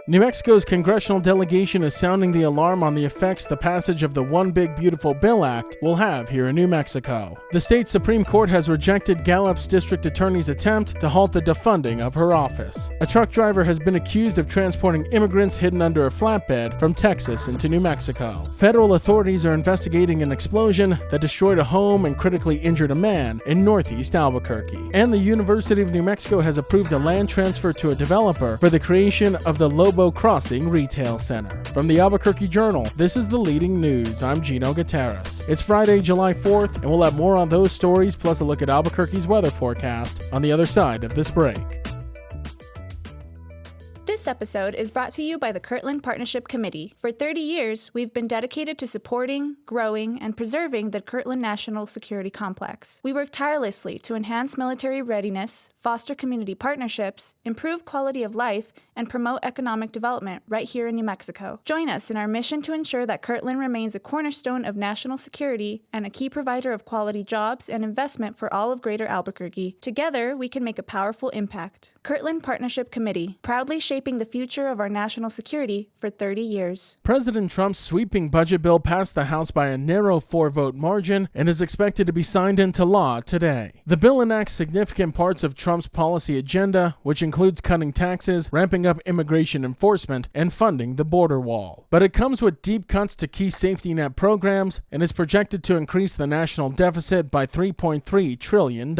New Mexico's Congressional Delegation is sounding the alarm on the effects the passage of the One Big Beautiful Bill Act will have here in New Mexico. The state Supreme Court has rejected Gallup's district attorney's attempt to halt the defunding of her office. A truck driver has been accused of transporting immigrants hidden under a flatbed from Texas into New Mexico. Federal authorities are investigating an explosion that destroyed a home and critically injured a man in northeast Albuquerque. And the University of New Mexico has approved a land transfer to a developer for the creation of the Lobo Crossing Retail Center. From the Albuquerque Journal, this is the leading news. I'm Gino Gutierrez. It's Friday, July 4th, and we'll have more on those stories, plus a look at Albuquerque's weather forecast on the other side of this break. This episode is brought to you by the Kirtland Partnership Committee. For 30 years, we've been dedicated to supporting, growing, and preserving the Kirtland National Security Complex. We work tirelessly to enhance military readiness, foster community partnerships, improve quality of life, and promote economic development right here in New Mexico. Join us in our mission to ensure that Kirtland remains a cornerstone of national security and a key provider of quality jobs and investment for all of Greater Albuquerque. Together, we can make a powerful impact. Kirtland Partnership Committee, proudly shaping the future of our national security for 30 years. President Trump's sweeping budget bill passed the House by a narrow 4-vote margin and is expected to be signed into law today. The bill enacts significant parts of Trump's policy agenda, which includes cutting taxes, ramping up immigration enforcement, and funding the border wall. But it comes with deep cuts to key safety net programs and is projected to increase the national deficit by $3.3 trillion.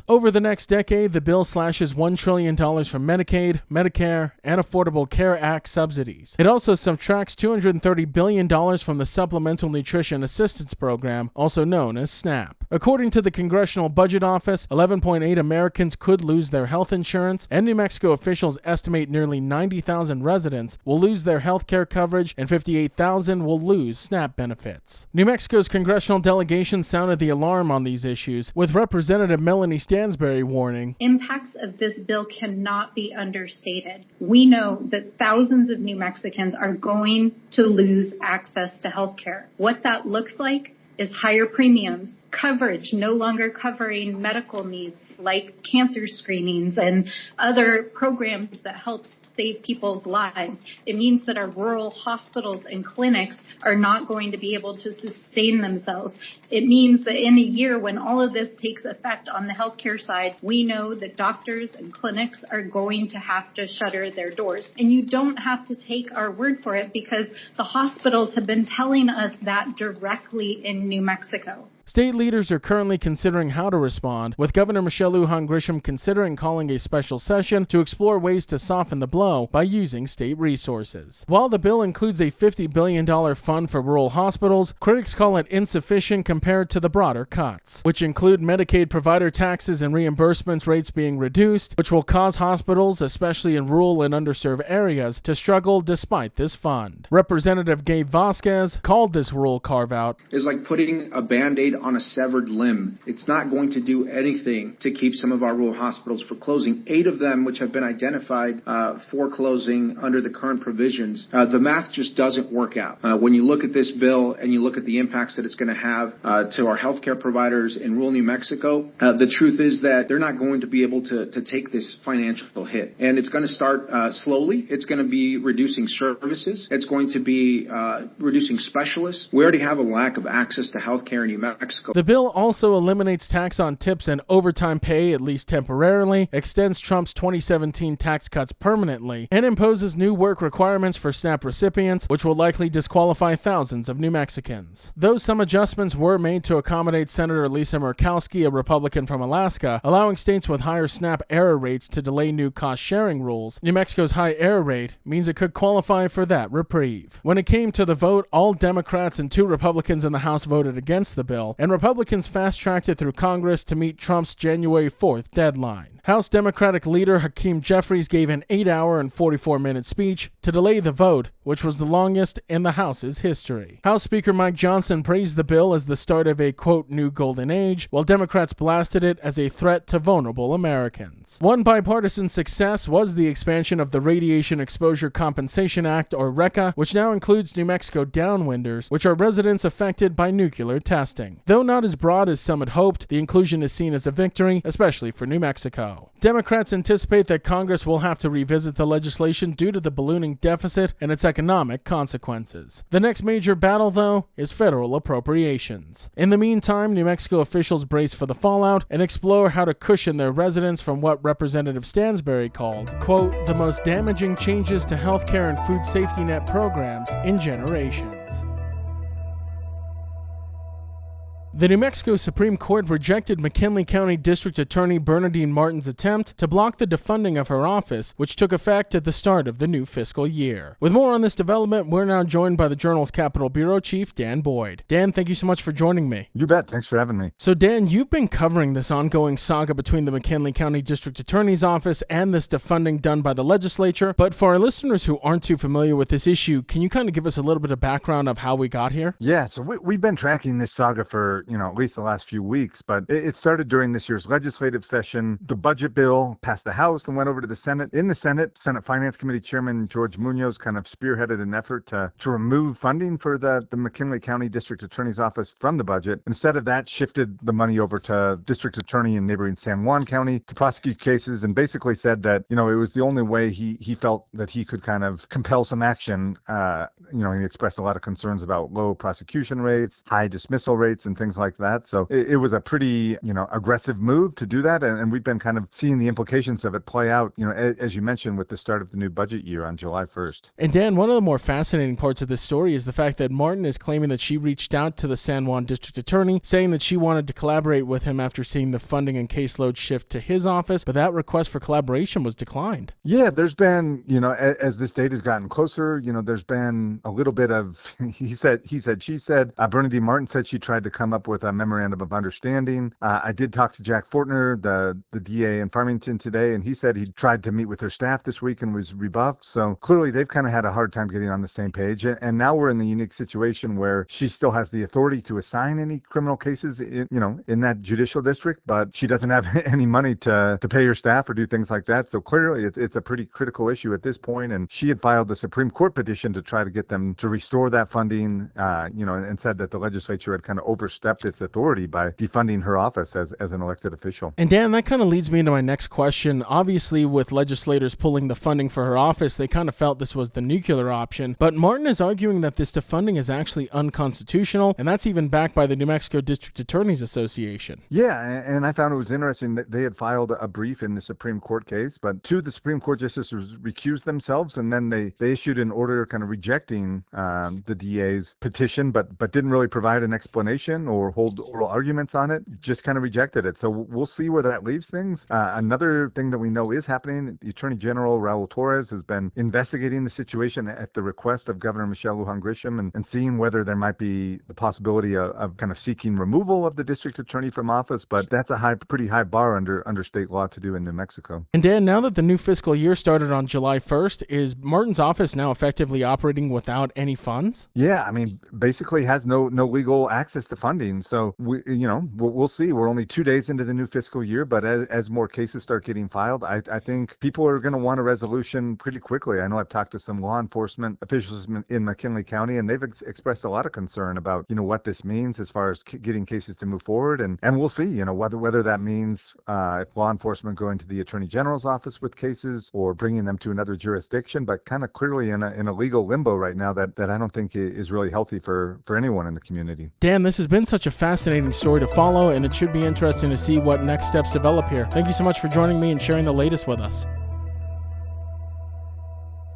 Over the next decade, the bill slashes $1 trillion from Medicaid, Medicare, and Affordable Care Act subsidies. It also subtracts $230 billion from the Supplemental Nutrition Assistance Program, also known as SNAP. According to the Congressional Budget Office, 11.8 Americans could lose their health insurance, and New Mexico officials estimate nearly 90,000 residents will lose their health care coverage and 58,000 will lose SNAP benefits. New Mexico's Congressional Delegation sounded the alarm on these issues, with Representative Melanie Stansberry warning, "Impacts of this bill cannot be understated. We know that thousands of New Mexicans are going to lose access to health care. What that looks like is higher premiums, coverage no longer covering medical needs like cancer screenings and other programs that help save people's lives. It means that our rural hospitals and clinics are not going to be able to sustain themselves. It means that in a year when all of this takes effect on the healthcare side, we know that doctors and clinics are going to have to shutter their doors. And you don't have to take our word for it because the hospitals have been telling us that directly in New Mexico." State leaders are currently considering how to respond, with Governor Michelle Lujan Grisham considering calling a special session to explore ways to soften the blow by using state resources. While the bill includes a $50 billion fund for rural hospitals, critics call it insufficient compared to the broader cuts, which include Medicaid provider taxes and reimbursement rates being reduced, which will cause hospitals, especially in rural and underserved areas, to struggle despite this fund. Representative Gabe Vasquez called this rural carve-out, "Is like putting a Band-Aid on a severed limb. It's not going to do anything to keep some of our rural hospitals from closing. 8 of them, which have been identified for closing under the current provisions, the math just doesn't work out. When you look at this bill and you look at the impacts that it's going to have to our healthcare providers in rural New Mexico, the truth is that they're not going to be able to take this financial hit. And it's going to start slowly. It's going to be reducing services. It's going to be reducing specialists. We already have a lack of access to healthcare in New Mexico. The bill also eliminates tax on tips and overtime pay, at least temporarily, extends Trump's 2017 tax cuts permanently, and imposes new work requirements for SNAP recipients, which will likely disqualify thousands of New Mexicans. Though some adjustments were made to accommodate Senator Lisa Murkowski, a Republican from Alaska, allowing states with higher SNAP error rates to delay new cost-sharing rules, New Mexico's high error rate means it could qualify for that reprieve. When it came to the vote, all Democrats and 2 Republicans in the House voted against the bill, and Republicans fast-tracked it through Congress to meet Trump's January 4th deadline. House Democratic leader Hakeem Jeffries gave an 8-hour and 44-minute speech to delay the vote, which was the longest in the House's history. House Speaker Mike Johnson praised the bill as the start of a, quote, new golden age, while Democrats blasted it as a threat to vulnerable Americans. One bipartisan success was the expansion of the Radiation Exposure Compensation Act, or RECA, which now includes New Mexico downwinders, which are residents affected by nuclear testing. Though not as broad as some had hoped, the inclusion is seen as a victory, especially for New Mexico. Democrats anticipate that Congress will have to revisit the legislation due to the ballooning deficit and its economic consequences. The next major battle, though, is federal appropriations. In the meantime, New Mexico officials brace for the fallout and explore how to cushion their residents from what Representative Stansbury called, quote, the most damaging changes to healthcare and food safety net programs in generations. The New Mexico Supreme Court rejected McKinley County District Attorney Bernadine Martin's attempt to block the defunding of her office, which took effect at the start of the new fiscal year. With more on this development, we're now joined by the Journal's Capitol Bureau Chief, Dan Boyd. Dan, thank you so much for joining me. You bet. Thanks for having me. So, Dan, you've been covering this ongoing saga between the McKinley County District Attorney's Office and this defunding done by the legislature. But for our listeners who aren't too familiar with this issue, can you kind of give us a little bit of background of how we got here? Yeah, so we've been tracking this saga for at least the last few weeks, but it started during this year's legislative session. The budget bill passed the House and went over to the Senate. In the Senate Finance Committee Chairman George Munoz kind of spearheaded an effort to remove funding for the McKinley County District Attorney's Office from the budget. Instead of that, shifted the money over to District Attorney in neighboring San Juan County to prosecute cases, and basically said that, it was the only way he felt that he could kind of compel some action. He expressed a lot of concerns about low prosecution rates, high dismissal rates, and things like that. So it was a pretty, aggressive move to do that. And we've been kind of seeing the implications of it play out, as you mentioned, with the start of the new budget year on July 1st. And Dan, one of the more fascinating parts of this story is the fact that Martin is claiming that she reached out to the San Juan District Attorney, saying that she wanted to collaborate with him after seeing the funding and caseload shift to his office, but that request for collaboration was declined. Yeah, there's been, as this date has gotten closer, there's been a little bit of, he said, she said, Bernadine Martin said she tried to come up with a memorandum of understanding. I did talk to Jack Fortner, the DA in Farmington today, and he said he tried to meet with her staff this week and was rebuffed. So clearly they've kind of had a hard time getting on the same page. And now we're in the unique situation where she still has the authority to assign any criminal cases in that judicial district, but she doesn't have any money to pay her staff or do things like that. So clearly it's a pretty critical issue at this point. And she had filed the Supreme Court petition to try to get them to restore that funding, and said that the legislature had kind of overstepped its authority by defunding her office as an elected official. And Dan, that kind of leads me into my next question. Obviously, with legislators pulling the funding for her office, they kind of felt this was the nuclear option. But Martin is arguing that this defunding is actually unconstitutional, and that's even backed by the New Mexico District Attorneys Association. Yeah, and I found it was interesting that they had filed a brief in the Supreme Court case, but two of the Supreme Court justices recused themselves, and then they issued an order kind of rejecting the DA's petition, but didn't really provide an explanation or hold oral arguments on it, just kind of rejected it. So we'll see where that leaves things. Another thing that we know is happening, the Attorney General Raul Torres has been investigating the situation at the request of Governor Michelle Lujan Grisham and seeing whether there might be the possibility of kind of seeking removal of the district attorney from office, but that's a pretty high bar under state law to do in New Mexico. And Dan, now that the new fiscal year started on July 1st, is Martin's office now effectively operating without any funds? Yeah, I mean, basically has no legal access to funding. So we'll see. We're only 2 days into the new fiscal year, but as more cases start getting filed, I think people are going to want a resolution pretty quickly. I know I've talked to some law enforcement officials in McKinley County, and they've expressed a lot of concern about what this means as far as getting cases to move forward, and we'll see whether that means if law enforcement going to the Attorney General's office with cases or bringing them to another jurisdiction, but kind of clearly in a legal limbo right now that I don't think is really healthy for anyone in the community. Dan, this has been such a fascinating story to follow, and it should be interesting to see what next steps develop here. Thank you so much for joining me and sharing the latest with us.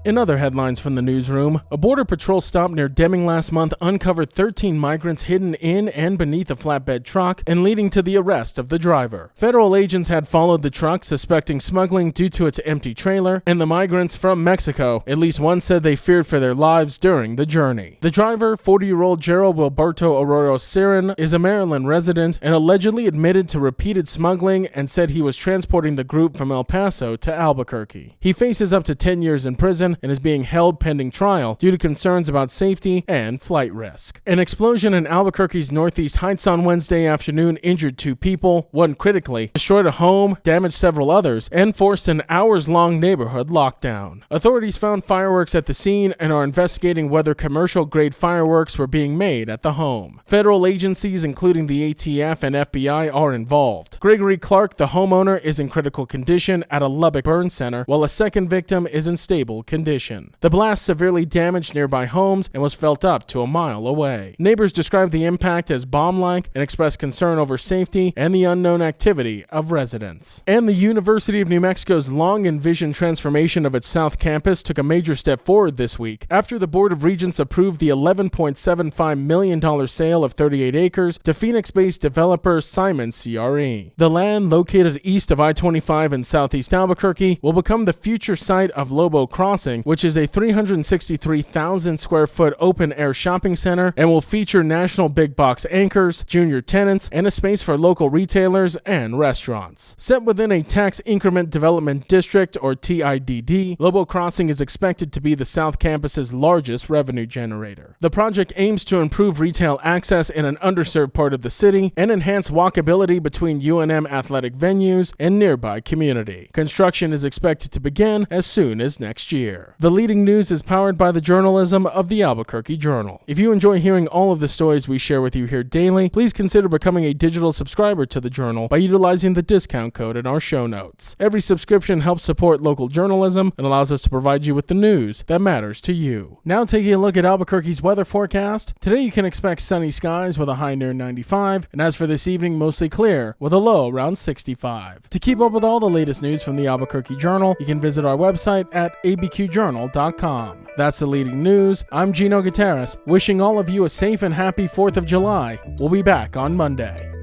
In other headlines from the newsroom, a Border Patrol stop near Deming last month uncovered 13 migrants hidden in and beneath a flatbed truck and leading to the arrest of the driver. Federal agents had followed the truck suspecting smuggling due to its empty trailer and the migrants from Mexico. At least one said they feared for their lives during the journey. The driver, 40-year-old Gerald Wilberto Arroyo Siren, is a Maryland resident and allegedly admitted to repeated smuggling and said he was transporting the group from El Paso to Albuquerque. He faces up to 10 years in prison prison and is being held pending trial due to concerns about safety and flight risk. An explosion in Albuquerque's Northeast Heights on Wednesday afternoon injured 2 people, one critically, destroyed a home, damaged several others, and forced an hours-long neighborhood lockdown. Authorities found fireworks at the scene and are investigating whether commercial-grade fireworks were being made at the home. Federal agencies, including the ATF and FBI, are involved. Gregory Clark, the homeowner, is in critical condition at a Lubbock burn center, while a second victim is in stable condition. The blast severely damaged nearby homes and was felt up to a mile away. Neighbors described the impact as bomb-like and expressed concern over safety and the unknown activity of residents. And the University of New Mexico's long-envisioned transformation of its South Campus took a major step forward this week after the Board of Regents approved the $11.75 million sale of 38 acres to Phoenix-based developer Simon CRE. The land, located east of I-25 in southeast Albuquerque, will become the future site of Lobo Crossing, which is a 363,000 square foot open-air shopping center and will feature national big box anchors, junior tenants, and a space for local retailers and restaurants. Set within a tax increment development district, or TIDD, Lobo Crossing is expected to be the South Campus's largest revenue generator. The project aims to improve retail access in an underserved part of the city and enhance walkability between UNM athletic venues and nearby community. Construction is expected to begin as soon as next year. The Leading News is powered by the journalism of the Albuquerque Journal. If you enjoy hearing all of the stories we share with you here daily, please consider becoming a digital subscriber to the Journal by utilizing the discount code in our show notes. Every subscription helps support local journalism and allows us to provide you with the news that matters to you. Now taking a look at Albuquerque's weather forecast. Today you can expect sunny skies with a high near 95, and as for this evening, mostly clear with a low around 65. To keep up with all the latest news from the Albuquerque Journal, you can visit our website at abqjournal.com. That's the Leading News. I'm Gino Gutierrez, wishing all of you a safe and happy 4th of July. We'll be back on Monday.